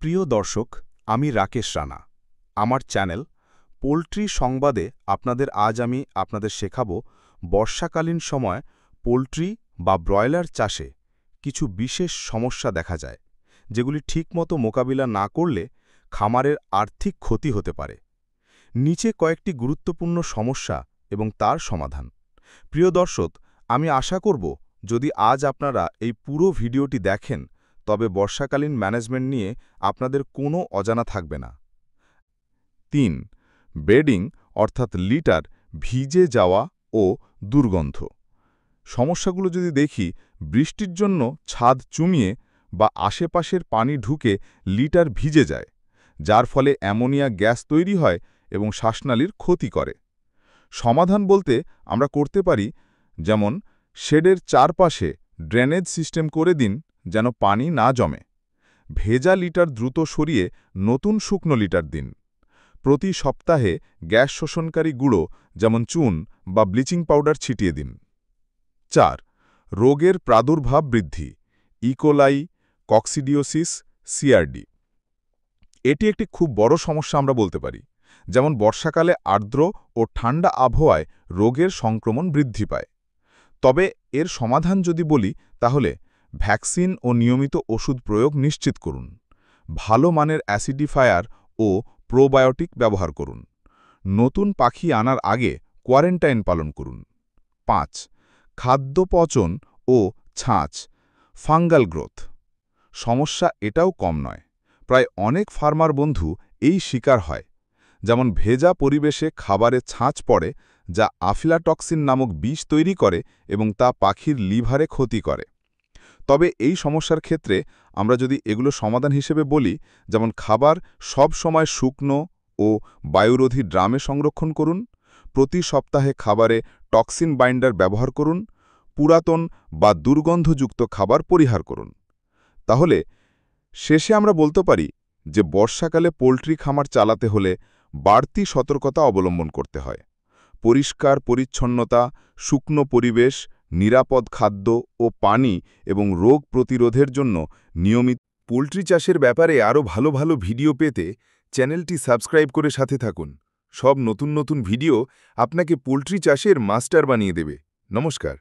প্রিয় দর্শক, আমি রাকেশ রানা। আমার চ্যানেল পোল্ট্রি সংবাদে আমি আপনাদের শেখাব বর্ষাকালীন সময় পোল্ট্রি বা ব্রয়লার চাষে কিছু বিশেষ সমস্যা দেখা যায়, যেগুলি ঠিকমতো মোকাবিলা না করলে খামারের আর্থিক ক্ষতি হতে পারে। নিচে কয়েকটি গুরুত্বপূর্ণ সমস্যা এবং তার সমাধান। প্রিয় দর্শক, আমি আশা করব যদি আজ আপনারা এই পুরো ভিডিওটি দেখেন, তবে বর্ষাকালীন ম্যানেজমেন্ট নিয়ে আপনাদের কোনো অজানা থাকবে না। ৩. বেডিং অর্থাৎ লিটার ভিজে যাওয়া ও দুর্গন্ধ। সমস্যাগুলো যদি দেখি, বৃষ্টির জন্য ছাদ চুমিয়ে বা আশেপাশের পানি ঢুকে লিটার ভিজে যায়, যার ফলে অ্যামোনিয়া গ্যাস তৈরি হয় এবং শ্বাসনালীর ক্ষতি করে। সমাধান বলতে আমরা করতে পারি, যেমন শেডের চারপাশে ড্রেনেজ সিস্টেম করে দিন যেন পানি না জমে। ভেজা লিটার দ্রুত সরিয়ে নতুন শুকনো লিটার দিন। প্রতি সপ্তাহে গ্যাস শোষণকারী গুঁড়ো যেমন চুন বা ব্লিচিং পাউডার ছিটিয়ে দিন। ৪. রোগের প্রাদুর্ভাব বৃদ্ধি, ইকোলাই, কক্সিডিওসিস, সিআরডি। এটি একটি খুব বড় সমস্যা আমরা বলতে পারি। যেমন বর্ষাকালে আর্দ্র ও ঠান্ডা আবহাওয়ায় রোগের সংক্রমণ বৃদ্ধি পায়। তবে এর সমাধান যদি বলি, তাহলে ভ্যাকসিন ও নিয়মিত ওষুধ প্রয়োগ নিশ্চিত করুন। ভালো মানের অ্যাসিডিফায়ার ও প্রোবায়োটিক ব্যবহার করুন। নতুন পাখি আনার আগে কোয়ারেন্টাইন পালন করুন। ৫. খাদ্য পচন ও ছাঁচ, ফাঙ্গাল গ্রোথ। সমস্যা এটাও কম নয়। প্রায় অনেক ফার্মার বন্ধু এই শিকার হয়। যেমন ভেজা পরিবেশে খাবারে ছাঁচ পড়ে, যা আফিলাটক্সিন নামক বিষ তৈরি করে এবং তা পাখির লিভারে ক্ষতি করে। তবে এই সমস্যার ক্ষেত্রে আমরা যদি এগুলো সমাধান হিসেবে বলি, যেমন খাবার সব সময় শুকনো ও বায়ুরোধী ড্রামে সংরক্ষণ করুন, প্রতি সপ্তাহে খাবারে টক্সিন বাইন্ডার ব্যবহার করুন, পুরাতন বা দুর্গন্ধযুক্ত খাবার পরিহার করুন। তাহলে শেষে আমরা বলতে পারি যে বর্ষাকালে পোল্ট্রি খামার চালাতে হলে বাড়তি সতর্কতা অবলম্বন করতে হয়। পরিষ্কার পরিচ্ছন্নতা, শুকনো পরিবেশ, নিরাপদ খাদ্য ও পানি এবং রোগ প্রতিরোধের জন্য নিয়মিত। পোল্ট্রি চাষের ব্যাপারে আরও ভালো ভালো ভিডিও পেতে চ্যানেলটি সাবস্ক্রাইব করে সাথে থাকুন। সব নতুন নতুন ভিডিও আপনাকে পোল্ট্রি চাষের মাস্টার বানিয়ে দেবে। নমস্কার।